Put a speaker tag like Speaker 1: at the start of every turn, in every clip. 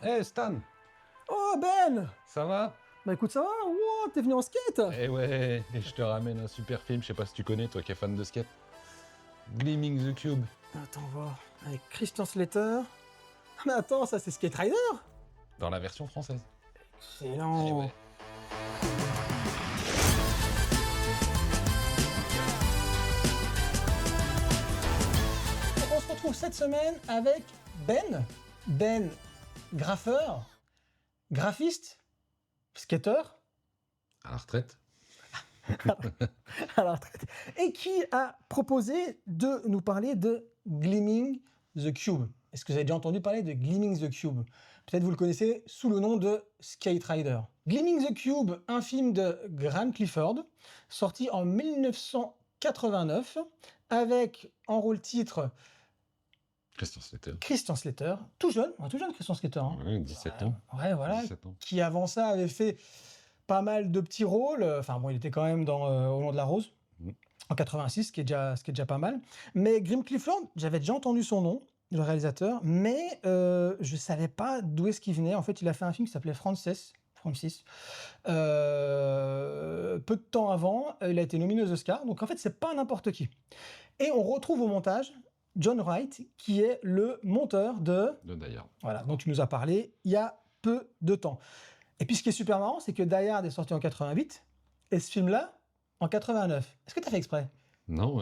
Speaker 1: Hey Stan,
Speaker 2: Oh Ben!
Speaker 1: ça va?
Speaker 2: Bah écoute, ça va? Wow, t'es venu en skate?
Speaker 1: Eh ouais, et je te ramène un super film, je sais pas si tu connais, toi qui es fan de skate. Gleaming the Cube.
Speaker 2: Attends voir. Avec Christian Slater. Ah, mais attends, ça c'est Skate Rider?
Speaker 1: Dans la version française. Eh
Speaker 2: Excellent!
Speaker 1: ouais.
Speaker 2: On se retrouve cette semaine avec Ben. Ben, graffeur, graphiste, skateur,
Speaker 1: À la retraite.
Speaker 2: à la retraite, et qui a proposé de nous parler de Gleaming the Cube. Est-ce que vous avez déjà entendu parler de Gleaming the Cube? Peut-être vous le connaissez sous le nom de Skate Rider. Gleaming the Cube, un film de Graham Clifford, sorti en 1989, avec en rôle titre
Speaker 1: Christian Slater.
Speaker 2: Christian Slater, tout jeune Christian Slater. Hein.
Speaker 1: Ouais, 17 ans.
Speaker 2: Ouais, voilà.
Speaker 1: 17 ans.
Speaker 2: Qui avant ça avait fait pas mal de petits rôles. Enfin bon, il était quand même dans Au long de la rose, en 86, ce qui est déjà pas mal. Mais Graham Clifford, j'avais déjà entendu son nom, le réalisateur, mais je savais pas d'où est-ce qu'il venait. En fait, il a fait un film qui s'appelait Francis. Peu de temps avant, il a été nominé aux Oscars. Donc en fait, c'est pas n'importe qui. Et on retrouve au montage John Wright, qui est le monteur de
Speaker 1: Die Hard.
Speaker 2: voilà, dont tu nous as parlé il y a peu de temps. Et puis ce qui est super marrant, c'est que Die Hard est sorti en 88 et ce film-là en 89. Est-ce que tu as fait exprès?
Speaker 1: Non,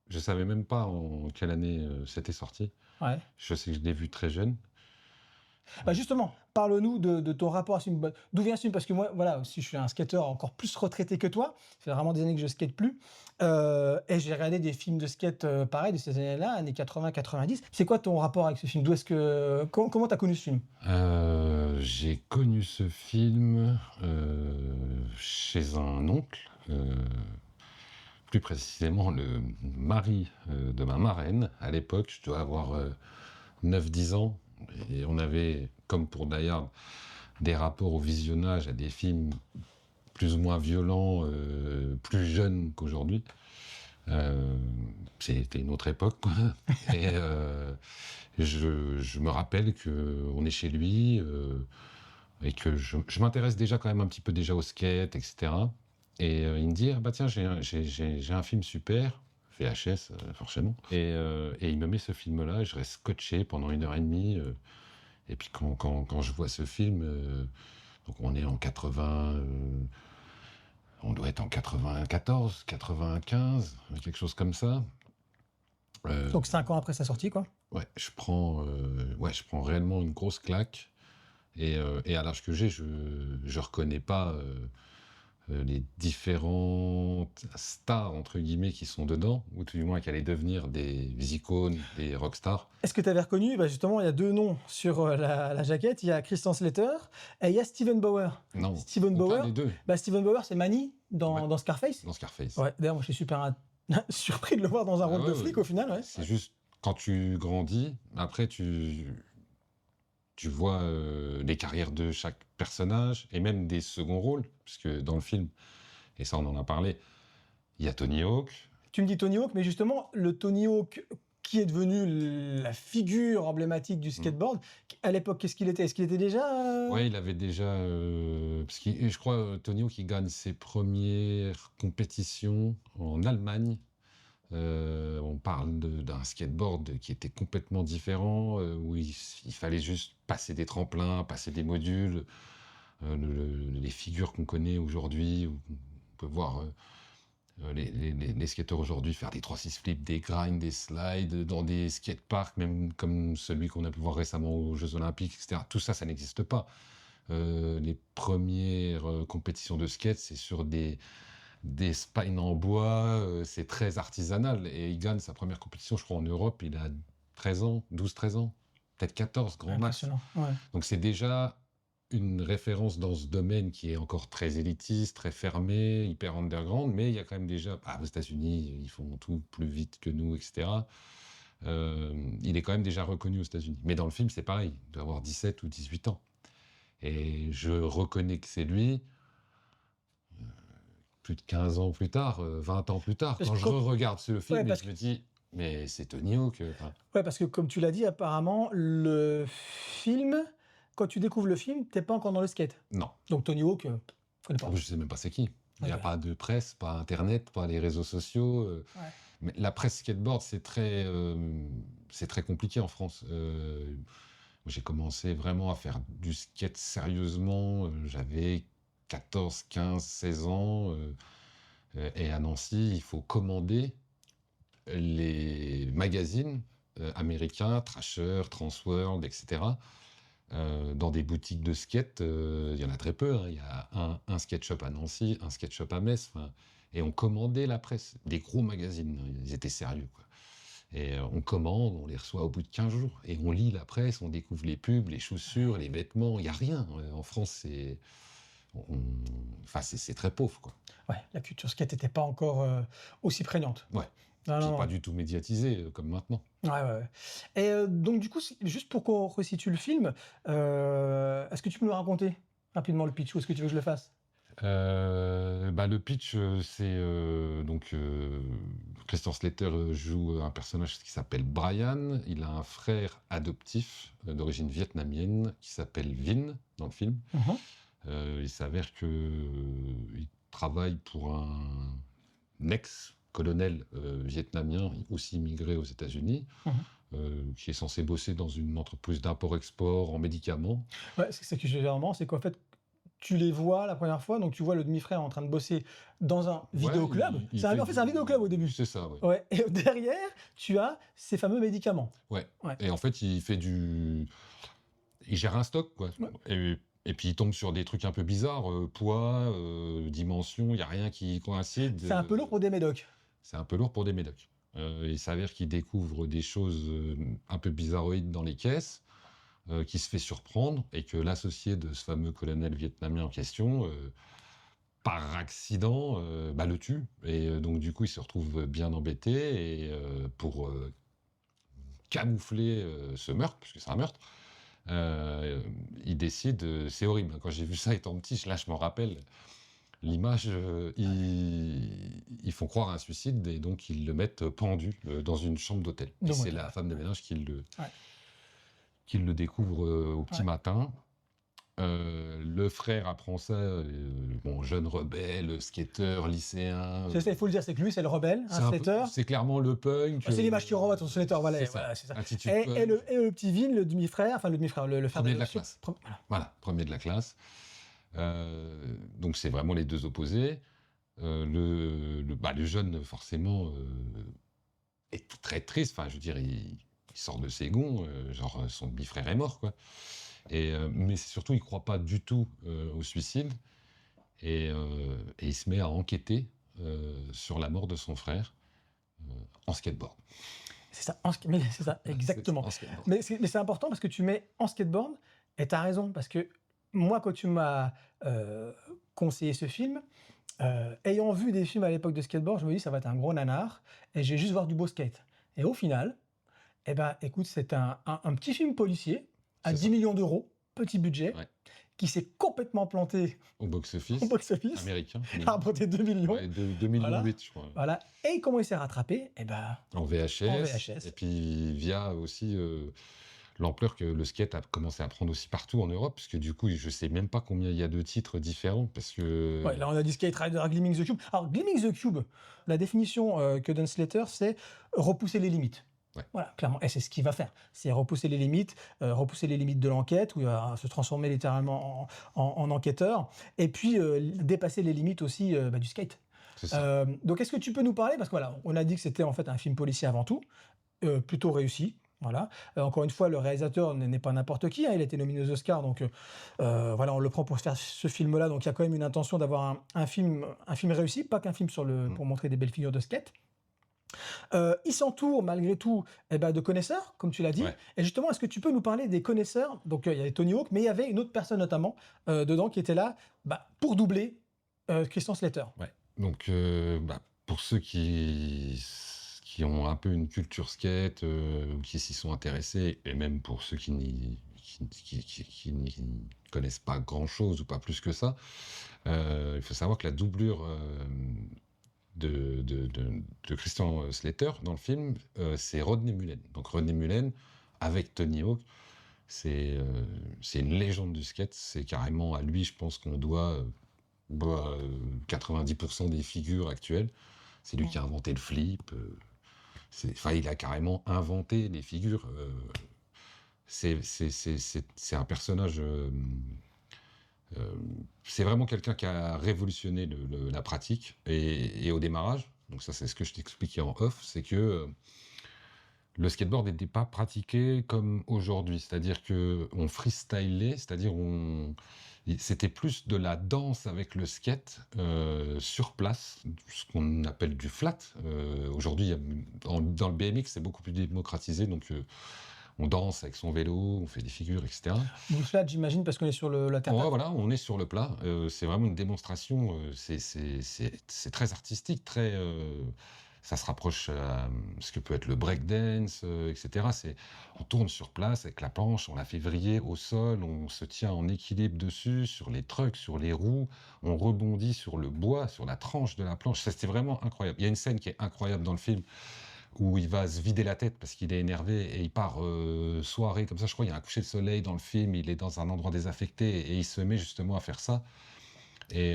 Speaker 1: je savais même pas en quelle année c'était sorti.
Speaker 2: Ouais.
Speaker 1: Je sais que je l'ai vu très jeune.
Speaker 2: Bah justement, parle-nous de ton rapport à ce film. D'où vient ce film? Parce que moi, voilà, aussi, je suis un skateur encore plus retraité que toi. Ça fait vraiment des années que je skate plus. Et j'ai regardé des films de skate pareil de ces années-là, années 80-90. C'est quoi ton rapport avec ce film? D'où est-ce que comment t'as connu ce film?
Speaker 1: J'ai connu ce film chez un oncle, plus précisément le mari de ma marraine. À l'époque, je dois avoir 9-10 ans. Et on avait, comme pour Die Hard, des rapports au visionnage à des films plus ou moins violents, plus jeunes qu'aujourd'hui. C'était une autre époque, quoi. Et je me rappelle qu'on est chez lui et que je m'intéresse déjà quand même un petit peu déjà au skate, etc. Et il me dit, ah bah tiens, j'ai un film super, VHS forcément, et il me met ce film-là, et je reste scotché pendant 1h30. Et puis quand je vois ce film, donc on est en 80... on doit être en 94, 95, quelque chose comme ça.
Speaker 2: Donc 5 ans après sa sortie, quoi.
Speaker 1: Ouais, je prends réellement une grosse claque. Et à l'âge que j'ai, je reconnais pas les différentes stars, entre guillemets, qui sont dedans, ou tout du moins qui allaient devenir des icônes, des rockstars.
Speaker 2: Est-ce que tu avais reconnu? Bah justement, il y a deux noms sur la jaquette. Il y a Christian Slater et il y a Steven Bauer.
Speaker 1: Non,
Speaker 2: Steven
Speaker 1: on
Speaker 2: Bauer.
Speaker 1: parle des deux.
Speaker 2: Bah, Steven Bauer, c'est Manny dans Scarface.
Speaker 1: Dans Scarface.
Speaker 2: Ouais, d'ailleurs, moi, je suis super surpris de le voir dans un rôle de flic au final. Ouais.
Speaker 1: C'est juste, quand tu grandis, après, tu vois les carrières de chaque personnage, et même des seconds rôles, puisque dans le film, et ça on en a parlé, il y a Tony Hawk.
Speaker 2: Tu me dis Tony Hawk, mais justement, le Tony Hawk qui est devenu la figure emblématique du skateboard, à l'époque, qu'est-ce qu'il était? Est-ce qu'il était déjà...
Speaker 1: Ouais, il avait déjà... parce que je crois Tony Hawk, il gagne ses premières compétitions en Allemagne. On parle d'un skateboard qui était complètement différent, où il fallait juste passer des tremplins, passer des modules. Les figures qu'on connaît aujourd'hui, où on peut voir les skateurs aujourd'hui faire des 3-6 flips, des grinds, des slides dans des skateparks, même comme celui qu'on a pu voir récemment aux Jeux Olympiques, etc. Tout ça, ça n'existe pas. Les premières compétitions de skate, c'est sur des spines en bois, c'est très artisanal. Et il gagne sa première compétition, je crois, en Europe, il a 13 ans, 12-13 ans, peut-être 14, grand max.
Speaker 2: Ouais.
Speaker 1: Donc c'est déjà une référence dans ce domaine qui est encore très élitiste, très fermé, hyper underground, mais il y a quand même déjà... aux États-Unis, ils font tout plus vite que nous, etc. Il est quand même déjà reconnu aux États-Unis. Mais dans le film, c'est pareil, il doit avoir 17 ou 18 ans. Et je reconnais que c'est lui... plus de 15 ans plus tard, 20 ans plus tard, quand je regarde ce film, je me dis, mais c'est Tony Hawk.
Speaker 2: Ouais, parce que comme tu l'as dit, apparemment, le film quand tu découvres le film, t'es pas encore dans le skate.
Speaker 1: Non.
Speaker 2: Donc Tony Hawk, je connais pas.
Speaker 1: Je sais même pas c'est qui. Il n'y a
Speaker 2: Ok.
Speaker 1: pas de presse, pas internet, pas les réseaux sociaux.
Speaker 2: Ouais.
Speaker 1: Mais la presse skateboard, c'est très compliqué en France. J'ai commencé vraiment à faire du skate sérieusement. J'avais 14, 15, 16 ans. Et à Nancy, il faut commander les magazines américains, Thrasher, Transworld, etc. Dans des boutiques de skate, il y en a très peu, hein. Il y a un skate shop à Nancy, un skate shop à Metz, et on commandait la presse, des gros magazines, hein, ils étaient sérieux, quoi. Et on commande, on les reçoit au bout de 15 jours, et on lit la presse, on découvre les pubs, les chaussures, les vêtements, il n'y a rien. En France, enfin, c'est très pauvre, quoi.
Speaker 2: Ouais, la culture skate n'était pas encore aussi prégnante.
Speaker 1: Ouais.
Speaker 2: Non,
Speaker 1: Puis
Speaker 2: non,
Speaker 1: pas
Speaker 2: non.
Speaker 1: du tout médiatisé comme maintenant.
Speaker 2: Ouais, ouais, ouais. Et donc du coup, juste pour qu'on resitue le film, est-ce que tu peux nous raconter rapidement le pitch ou est-ce que tu veux que je le fasse?
Speaker 1: Le pitch, c'est donc Christian Slater joue un personnage qui s'appelle Brian. Il a un frère adoptif d'origine vietnamienne qui s'appelle Vin dans le film.
Speaker 2: Mhm.
Speaker 1: Il s'avère que il travaille pour un ex-colonel vietnamien, aussi immigré aux États-Unis,
Speaker 2: Mhm.
Speaker 1: qui est censé bosser dans une entreprise d'import-export en médicaments.
Speaker 2: Ouais, c'est que généralement, c'est qu'en fait, tu les vois la première fois, donc tu vois le demi-frère en train de bosser dans un
Speaker 1: Ouais,
Speaker 2: vidéoclub.
Speaker 1: il fait
Speaker 2: En fait, c'est un vidéoclub au début.
Speaker 1: c'est ça, ouais.
Speaker 2: Ouais, et derrière, tu as ces fameux médicaments.
Speaker 1: Ouais.
Speaker 2: Ouais.
Speaker 1: Et en fait, il gère un stock, quoi.
Speaker 2: Ouais.
Speaker 1: Et puis il tombe sur des trucs un peu bizarres, poids, dimension, il y a rien qui coïncide.
Speaker 2: C'est un peu lourd pour des médocs.
Speaker 1: C'est un peu lourd pour des médocs. Il s'avère qu'il découvre des choses un peu bizarroïdes dans les caisses, qu'il se fait surprendre, et que l'associé de ce fameux colonel vietnamien en question, par accident, le tue. Et donc du coup, il se retrouve bien embêté, et pour camoufler ce meurtre, puisque c'est un meurtre, il décide, c'est horrible, hein. Quand j'ai vu ça étant petit, là je me rappelle l'image, ils font croire à un suicide, et donc ils le mettent pendu dans une chambre d'hôtel. Et
Speaker 2: Donc,
Speaker 1: c'est
Speaker 2: ouais.
Speaker 1: la femme de ménage
Speaker 2: Ouais.
Speaker 1: qui le découvre au petit
Speaker 2: Ouais.
Speaker 1: matin. Le frère apprend ça, bon, jeune rebelle, skateur, lycéen.
Speaker 2: C'est ça, il faut le dire, c'est que lui, c'est le rebelle,
Speaker 1: C'est
Speaker 2: un
Speaker 1: un peu-
Speaker 2: Slater.
Speaker 1: c'est clairement le punk.
Speaker 2: C'est l'image qui renvoie ton Slater, voilà,
Speaker 1: C'est
Speaker 2: voilà,
Speaker 1: ça,
Speaker 2: c'est ça.
Speaker 1: attitude
Speaker 2: Et,
Speaker 1: punk.
Speaker 2: et le petit Vin, le demi-frère, enfin le demi-frère, le frère
Speaker 1: Premier de la
Speaker 2: l'adoption.
Speaker 1: classe.
Speaker 2: Voilà.
Speaker 1: Voilà, premier de la classe. Donc c'est vraiment les deux opposés. Le jeune, forcément, est très triste. Enfin, je veux dire, il sort de ses gonds, genre son demi-frère est mort, quoi. Mais surtout, il croit pas du tout au suicide, et il se met à enquêter sur la mort de son frère en skateboard.
Speaker 2: C'est ça, mais c'est ça, exactement.
Speaker 1: En skateboard.
Speaker 2: Mais c'est important parce que tu mets en skateboard, et tu as raison, parce que moi, quand tu m'as conseillé ce film, ayant vu des films à l'époque de skateboard, je me dis ça va être un gros nanar, et je vais juste voir du beau skate. Et au final, eh ben, écoute, c'est un petit film policier à
Speaker 1: C'est
Speaker 2: 10
Speaker 1: ça.
Speaker 2: millions d'euros, petit budget,
Speaker 1: Ouais.
Speaker 2: qui s'est complètement planté
Speaker 1: Au box-office
Speaker 2: au box-office,
Speaker 1: américain.
Speaker 2: a rapporté 2 millions.
Speaker 1: Ouais, 2,8 millions,
Speaker 2: Voilà.
Speaker 1: je crois.
Speaker 2: Voilà. Et comment il s'est rattrapé? Eh ben,
Speaker 1: En VHS.
Speaker 2: En VHS.
Speaker 1: Et puis via aussi l'ampleur que le skate a commencé à prendre aussi partout en Europe, parce que du coup, je sais même pas combien il y a de titres différents, parce que...
Speaker 2: ouais, là on a dit Skate Rider, Gleaming the Cube. Alors, Gleaming the Cube, la définition que donne Slater, c'est repousser les limites.
Speaker 1: Ouais.
Speaker 2: Voilà, clairement. Et c'est ce qu'il va faire. C'est repousser les limites de l'enquête, où il va se transformer littéralement en enquêteur, et puis dépasser les limites aussi du skate.
Speaker 1: C'est ça.
Speaker 2: Donc, est-ce que tu peux nous parler, parce que voilà, on a dit que c'était en fait un film policier avant tout, plutôt réussi. Voilà. Encore une fois, le réalisateur n'est pas n'importe qui, hein, il a été nominé aux Oscars, donc voilà, on le prend pour faire ce film-là. Donc il y a quand même une intention d'avoir un film réussi, pas qu'un film pour montrer des belles figures de skate. Il s'entoure malgré tout de connaisseurs, comme tu l'as dit.
Speaker 1: Ouais.
Speaker 2: Et justement, est-ce que tu peux nous parler des connaisseurs? Donc il y avait Tony Hawk, mais il y avait une autre personne notamment dedans qui était là pour doubler Christian Slater.
Speaker 1: Ouais. Donc, pour ceux qui ont un peu une culture skate, ou qui s'y sont intéressés, et même pour ceux qui n'y connaissent pas grand-chose ou pas plus que ça, il faut savoir que la doublure de Christian Slater dans le film, c'est Rodney Mullen. Donc Rodney Mullen, avec Tony Hawk, C'est une légende du skate. C'est carrément à lui, je pense qu'on doit 90% des figures actuelles. C'est lui
Speaker 2: Mmh.
Speaker 1: qui a inventé le flip. Enfin, il a carrément inventé les figures. C'est un personnage. Euh, c'est vraiment quelqu'un qui a révolutionné la pratique. Et au démarrage, donc ça, c'est ce que je t'expliquais en off, c'est que le skateboard n'était pas pratiqué comme aujourd'hui, c'est-à-dire que on freestylait, c'est-à-dire c'était plus de la danse avec le skate sur place, ce qu'on appelle du flat. Aujourd'hui, dans le BMX, c'est beaucoup plus démocratisé, donc on danse avec son vélo, on fait des figures, etc.
Speaker 2: Bousselade, j'imagine, parce qu'on est sur la terre
Speaker 1: Ouais,
Speaker 2: plate.
Speaker 1: voilà, on est sur le plat. C'est vraiment une démonstration. C'est très artistique, très. Ça se rapproche à ce que peut être le breakdance, etc. On tourne sur place avec la planche, on la fait vriller au sol, on se tient en équilibre dessus, sur les trucks, sur les roues, on rebondit sur le bois, sur la tranche de la planche. Ça, c'était vraiment incroyable. Il y a une scène qui est incroyable dans le film où il va se vider la tête parce qu'il est énervé et il part soirée comme ça. Je crois qu'il y a un coucher de soleil dans le film, il est dans un endroit désaffecté et il se met justement à faire ça. Et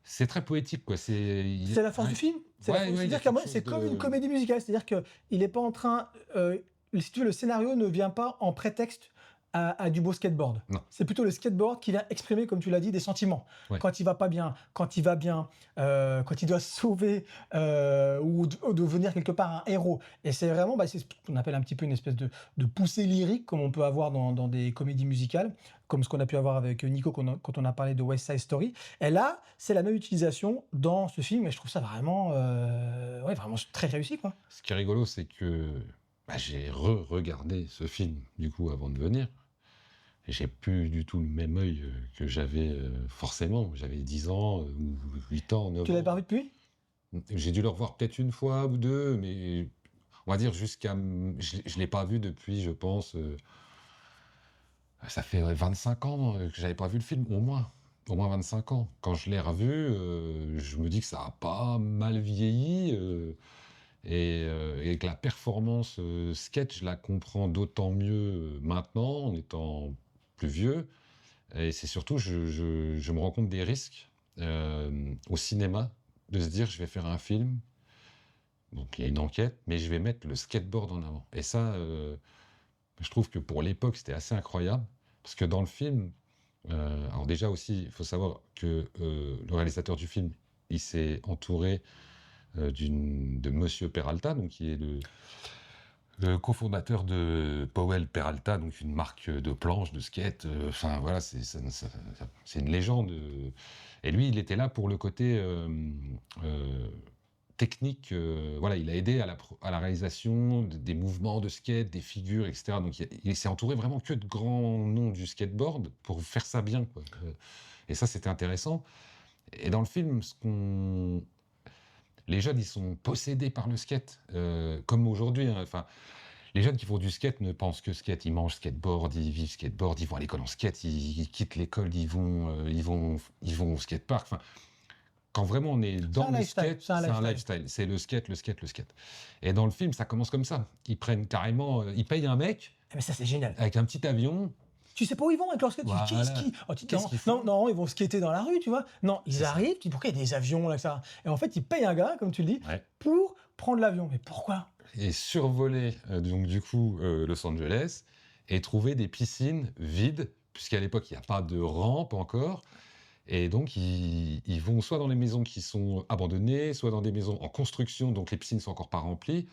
Speaker 1: c'est très poétique, quoi.
Speaker 2: C'est la force du
Speaker 1: Ouais,
Speaker 2: film.
Speaker 1: ouais, ouais, il y a
Speaker 2: C'est-à-dire qu'à
Speaker 1: quelque
Speaker 2: moi,
Speaker 1: chose
Speaker 2: c'est comme une
Speaker 1: de.
Speaker 2: comédie musicale. C'est-à-dire qu'il n'est pas en train. Si tu veux, le scénario ne vient pas en prétexte à du beau skateboard.
Speaker 1: Non,
Speaker 2: C'est plutôt le skateboard qui vient exprimer, comme tu l'as dit, des sentiments.
Speaker 1: ouais.
Speaker 2: Quand il va pas bien, quand il va bien, quand il doit se sauver ou devenir quelque part un héros. Et c'est vraiment, c'est ce qu'on appelle un petit peu une espèce de poussée lyrique, comme on peut avoir dans des comédies musicales, comme ce qu'on a pu avoir avec Nico quand on a parlé de West Side Story. Et là, c'est la même utilisation dans ce film, et je trouve ça vraiment, ouais, vraiment très réussi, quoi.
Speaker 1: Ce qui est rigolo, c'est que j'ai re-regardé ce film, du coup, avant de venir. Et j'ai plus du tout le même œil que j'avais forcément. J'avais 10 ans, ou 8 ans,
Speaker 2: Tu
Speaker 1: 9
Speaker 2: l'avais
Speaker 1: ans.
Speaker 2: pas revu depuis?
Speaker 1: J'ai dû le revoir peut-être une fois ou deux, mais on va dire je l'ai pas vu depuis, je pense, ça fait 25 ans que j'avais pas vu le film, au moins 25 ans. Quand je l'ai revu, je me dis que ça a pas mal vieilli et que la performance sketch, je la comprends d'autant mieux maintenant, en étant plus vieux. Et c'est surtout, je me rends compte des risques au cinéma de se dire, je vais faire un film. Donc il y a une enquête, mais je vais mettre le skateboard en avant. Et ça, je trouve que pour l'époque, c'était assez incroyable. Parce que dans le film, alors déjà aussi, il faut savoir que le réalisateur du film, il s'est entouré de Monsieur Peralta, donc qui est le cofondateur de Powell Peralta, donc une marque de planches, de skate. Enfin voilà, c'est une légende. Et lui, il était là pour le côté euh, technique. Voilà, il a aidé à la réalisation des mouvements de skate, des figures, etc. Donc il s'est entouré vraiment que de grands noms du skateboard pour faire ça bien, quoi. Et ça, c'était intéressant. Et dans le film, les jeunes, ils sont possédés par le skate, comme aujourd'hui, hein. Enfin, les jeunes qui font du skate ne pensent que skate. Ils mangent skateboard, ils vivent skateboard, ils vont à l'école en skate, ils quittent l'école, ils vont au skatepark. Enfin, quand vraiment on est
Speaker 2: C'est
Speaker 1: dans
Speaker 2: un
Speaker 1: le
Speaker 2: lifestyle,
Speaker 1: skate,
Speaker 2: c'est un
Speaker 1: c'est un
Speaker 2: lifestyle.
Speaker 1: lifestyle. C'est le skate, le skate, le skate. Et dans le film, ça commence comme ça. Ils prennent carrément, ils payent un mec
Speaker 2: Mais ça, c'est génial.
Speaker 1: avec un petit avion.
Speaker 2: Tu sais pas où ils vont avec leur skate, tu dis, qu'est-ce
Speaker 1: Voilà.
Speaker 2: qu'ils... Oh,
Speaker 1: Qu'est-ce
Speaker 2: non,
Speaker 1: qu'ils
Speaker 2: non,
Speaker 1: font?
Speaker 2: non, ils vont skater dans la rue, tu vois. Non, ils
Speaker 1: C'est ça.
Speaker 2: arrivent, tu dis, pourquoi il y a des avions là, ça? Et en fait, ils payent un gars, comme tu le dis,
Speaker 1: Ouais.
Speaker 2: pour prendre l'avion. Mais pourquoi?
Speaker 1: Et survoler donc du coup Los Angeles et trouver des piscines vides, puisqu'à l'époque il n'y a pas de rampe encore. Et donc ils vont soit dans les maisons qui sont abandonnées, soit dans des maisons en construction, donc les piscines sont encore pas remplies.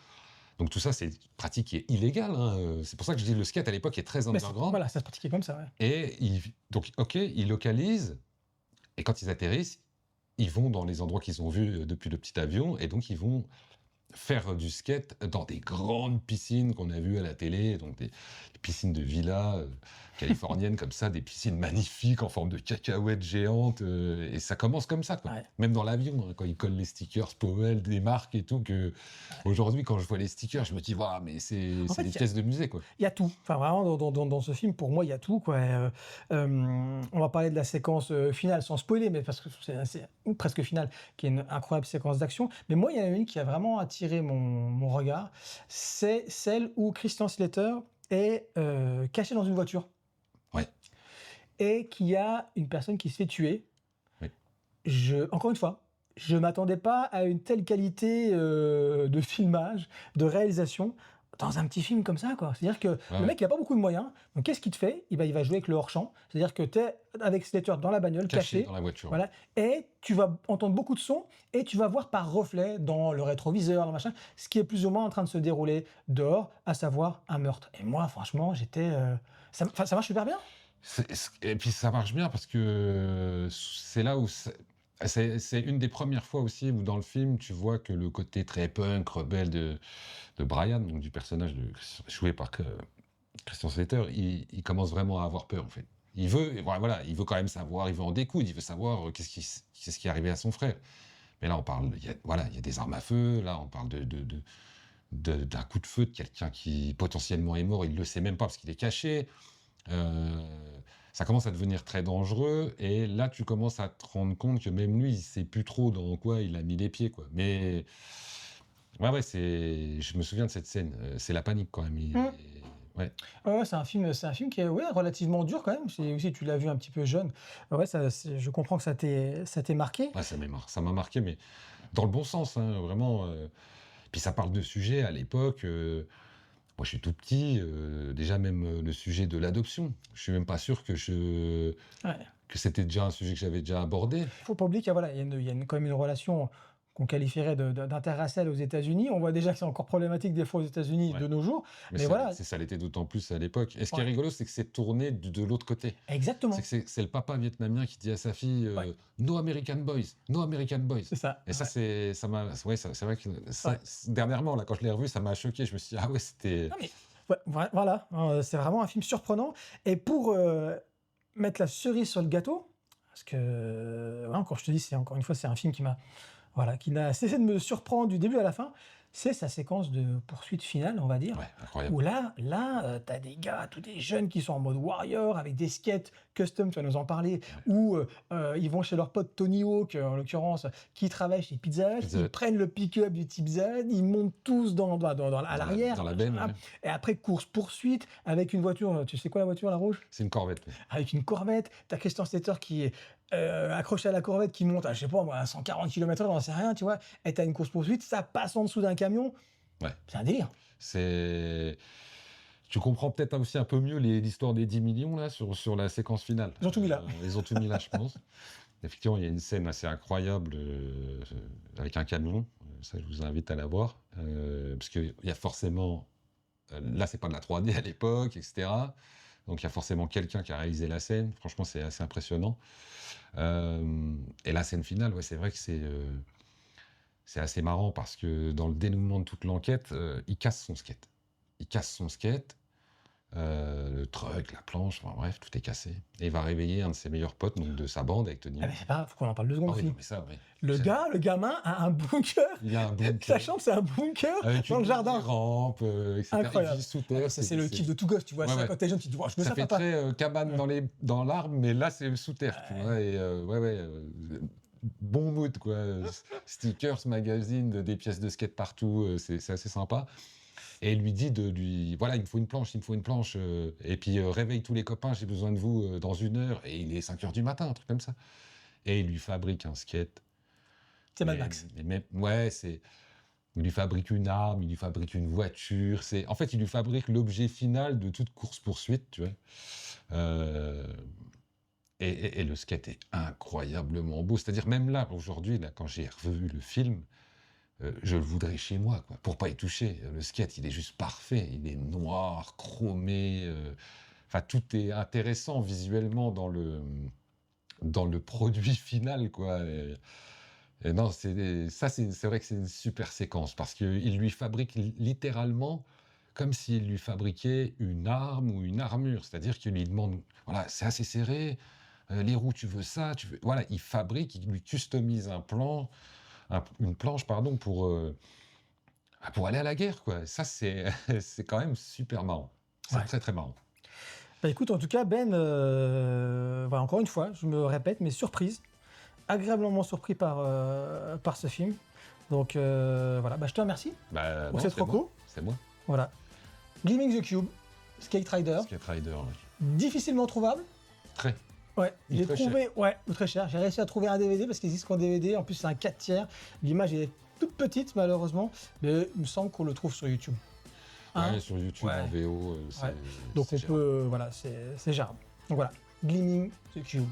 Speaker 1: Donc tout ça, c'est une pratique qui est illégale, hein. C'est pour ça que je dis le skate à l'époque est très
Speaker 2: Mais
Speaker 1: underground.
Speaker 2: voilà, ça se pratiquait comme ça, ouais.
Speaker 1: Et donc, ok, ils localisent, et quand ils atterrissent, ils vont dans les endroits qu'ils ont vus depuis le petit avion, et donc ils vont faire du skate dans des grandes piscines qu'on a vues à la télé, donc des piscines de villa californiennes comme ça, des piscines magnifiques en forme de cacahuètes géantes, et ça commence comme ça, quoi.
Speaker 2: Ouais.
Speaker 1: Même dans l'avion, hein, quand ils collent les stickers Powell, des marques et tout, que aujourd'hui, quand je vois les stickers, je me dis, waouh, mais
Speaker 2: En
Speaker 1: c'est
Speaker 2: fait,
Speaker 1: des pièces de musée, quoi.
Speaker 2: il y a tout. Enfin, vraiment, dans ce film, pour moi, il y a tout, quoi. On va parler de la séquence finale, sans spoiler, mais parce que c'est presque finale, qui est une incroyable séquence d'action. Mais moi, il y en a une qui a vraiment attiré mon regard. C'est celle où Christian Slater est caché dans une voiture
Speaker 1: Ouais.
Speaker 2: et qu'il y a une personne qui se fait tuer.
Speaker 1: Oui.
Speaker 2: Encore une fois, je m'attendais pas à une telle qualité de filmage, de réalisation dans un petit film comme ça, quoi. C'est-à-dire que
Speaker 1: Ouais,
Speaker 2: le
Speaker 1: ouais.
Speaker 2: mec, il a pas beaucoup de moyens. Donc, qu'est-ce qu'il te fait? Il va jouer avec le hors-champ. C'est-à-dire que tu es avec Slater dans la bagnole,
Speaker 1: Caché
Speaker 2: caché.
Speaker 1: dans la voiture.
Speaker 2: Voilà. Et tu vas entendre beaucoup de sons et tu vas voir par reflet dans le rétroviseur, dans machin, ce qui est plus ou moins en train de se dérouler dehors, à savoir un meurtre. Et moi, franchement, j'étais. Ça marche super bien.
Speaker 1: Et puis ça marche bien parce que c'est là où c'est une des premières fois aussi où dans le film tu vois que le côté très punk, rebelle de Brian, donc du personnage joué par Christian Slater, il commence vraiment à avoir peur en fait. Il veut, voilà, il veut quand même savoir, il veut en découdre, il veut savoir qu'est-ce qui est arrivé à son frère. Mais là on parle, voilà, il y a des armes à feu, là on parle d'un coup de feu de quelqu'un qui potentiellement est mort, il le sait même pas parce qu'il est caché. Euh, Ça commence à devenir très dangereux et là tu commences à te rendre compte que même lui il sait plus trop dans quoi il a mis les pieds quoi. Mais ouais je me souviens de cette scène, c'est la panique quand même.
Speaker 2: Mm.
Speaker 1: Ouais,
Speaker 2: Ouais, c'est un film qui est ouais, relativement dur quand même. C'est aussi, tu l'as vu un petit peu jeune. Ouais, je comprends que ça t'ait marqué.
Speaker 1: ouais, ça m'a marqué mais dans le bon sens hein, vraiment. Puis ça parle de sujets à l'époque. Moi, je suis tout petit, déjà même le sujet de l'adoption. Je suis même pas sûr
Speaker 2: Ouais.
Speaker 1: que c'était déjà un sujet que j'avais déjà abordé.
Speaker 2: Faut pas oublier qu'il y a, voilà, il y a quand même une relation qu'on qualifierait d'interraciale aux États-Unis. On voit déjà que c'est encore problématique des fois aux États-Unis
Speaker 1: Ouais.
Speaker 2: de nos jours.
Speaker 1: Mais
Speaker 2: Mais voilà,
Speaker 1: ça l'était d'autant plus à l'époque. Et ce qui est
Speaker 2: ouais,
Speaker 1: rigolo, c'est que c'est tourné de l'autre côté. C'est
Speaker 2: exactement.
Speaker 1: que c'est le papa vietnamien qui dit à sa fille
Speaker 2: Ouais,
Speaker 1: No American Boys, No American Boys.
Speaker 2: c'est ça.
Speaker 1: Et ça, ça m'a. Ouais, c'est vrai que
Speaker 2: Ouais.
Speaker 1: dernièrement, là, quand je l'ai revu, ça m'a choqué. Je me suis dit, ah ouais, c'était.
Speaker 2: Non, mais ouais, voilà, c'est vraiment un film surprenant. Et pour mettre la cerise sur le gâteau, parce que, ouais, encore je te dis, c'est encore une fois, c'est un film qui m'a, voilà, qui n'a cessé de me surprendre du début à la fin, c'est sa séquence de poursuite finale, on va dire.
Speaker 1: Ouais, incroyable.
Speaker 2: Où là, t'as des gars, tous des jeunes qui sont en mode warrior, avec des skates custom, tu vas nous en parler, où ils vont chez leur pote Tony Hawk, en l'occurrence, qui travaille chez Pizza Hut,
Speaker 1: Pizza
Speaker 2: ils
Speaker 1: Hut.
Speaker 2: prennent le pick-up du Pizza Hut, ils montent tous à l'arrière,
Speaker 1: Dans la benne,
Speaker 2: machin.
Speaker 1: ouais.
Speaker 2: Et après, course-poursuite, avec une voiture, tu sais quoi la voiture, la rouge?
Speaker 1: C'est une corvette. Ouais.
Speaker 2: Avec une Corvette, t'as Christian Slater qui est accroché à la Corvette, qui monte à, je sais pas moi, à 140 km/h, j'en sais rien, tu vois, et t'as une course-poursuite, ça passe en dessous d'un camion,
Speaker 1: Ouais.
Speaker 2: c'est un délire.
Speaker 1: C'est. Tu comprends peut-être aussi un peu mieux l'histoire des 10 millions là sur la séquence finale.
Speaker 2: Ils ont tout mis là.
Speaker 1: Ils ont tout mis là, je pense. Effectivement, il y a une scène assez incroyable avec un camion. Ça, je vous invite à la voir. Parce qu'il y a forcément. Là, c'est pas de la 3D à l'époque, etc. Donc, il y a forcément quelqu'un qui a réalisé la scène. Franchement, c'est assez impressionnant. Et la scène finale, ouais, c'est vrai que c'est assez marrant parce que dans le dénouement de toute l'enquête, il casse son skate. Il casse son skate. Le truck, la planche, enfin, bref, tout est cassé. Et il va réveiller un de ses meilleurs potes, donc de sa bande avec Tony.
Speaker 2: Ah mais c'est pas, faut qu'on en parle 2 secondes
Speaker 1: Ah oui,
Speaker 2: aussi.
Speaker 1: non, mais ça, oui.
Speaker 2: Le gamin a un bunker.
Speaker 1: Il a un bunker.
Speaker 2: Sa chambre, c'est un bunker
Speaker 1: Avec
Speaker 2: dans le jardin.
Speaker 1: rampe, etc.
Speaker 2: Incroyable.
Speaker 1: Il vit sous terre.
Speaker 2: Ça, c'est le kiff de tout gosse, tu vois.
Speaker 1: Ouais,
Speaker 2: Ça,
Speaker 1: ouais.
Speaker 2: quand t'es jeune, tu te dis, oh, je veux
Speaker 1: Ça
Speaker 2: ça,
Speaker 1: fait
Speaker 2: papa.
Speaker 1: très cabane dans l'arbre, mais là, c'est sous terre, tu vois. Et bon mood, quoi. Stickers, magazine, des pièces de skate partout, c'est assez sympa. Et il lui dit voilà, il me faut une planche, et puis réveille tous les copains, j'ai besoin de vous dans 1 heure. Et il est 5 heures du matin, un truc comme ça. Et il lui fabrique un skate.
Speaker 2: C'est Mad Max.
Speaker 1: Il lui fabrique une arme, il lui fabrique une voiture. En fait, il lui fabrique l'objet final de toute course-poursuite, tu vois. Et le skate est incroyablement beau. C'est-à-dire, même là, aujourd'hui, là, quand j'ai revu le film, je le voudrais chez moi, quoi, pour pas y toucher. Le skate, il est juste parfait. Il est noir, chromé. Enfin, tout est intéressant visuellement dans le produit final, quoi. Et non, c'est vrai que c'est une super séquence parce qu'il lui fabrique littéralement comme s'il lui fabriquait une arme ou une armure. C'est-à-dire qu'il lui demande, voilà, c'est assez serré, les roues, tu veux ça, tu veux. Voilà, il fabrique, il lui customise une planche, pardon, pour aller à la guerre, quoi. Ça, c'est c'est quand même super marrant. C'est
Speaker 2: Ouais.
Speaker 1: très, très marrant.
Speaker 2: Bah écoute, en tout cas, Ben, voilà, encore une fois, je me répète, mais surprise, agréablement surpris par ce film. Donc voilà, bah, je te remercie
Speaker 1: Bah,
Speaker 2: pour
Speaker 1: non,
Speaker 2: cette
Speaker 1: c'est moi.
Speaker 2: reco.
Speaker 1: C'est moi.
Speaker 2: Voilà. Gleaming the Cube, Skate Rider.
Speaker 1: Skate Rider, ouais.
Speaker 2: Difficilement trouvable.
Speaker 1: Très.
Speaker 2: Ouais,
Speaker 1: Ou
Speaker 2: j'ai
Speaker 1: très
Speaker 2: trouvé, ouais, ou très cher. J'ai réussi à trouver un DVD parce qu'il existe qu'en DVD. En plus, c'est un 4 tiers. L'image est toute petite, malheureusement, mais il me semble qu'on le trouve sur YouTube. Hein.
Speaker 1: Ouais, sur YouTube
Speaker 2: Ouais.
Speaker 1: en VO,
Speaker 2: Ouais. Donc
Speaker 1: c'est
Speaker 2: on
Speaker 1: gérable.
Speaker 2: peut, voilà, c'est gérable. Donc voilà, Gleaming the Cube.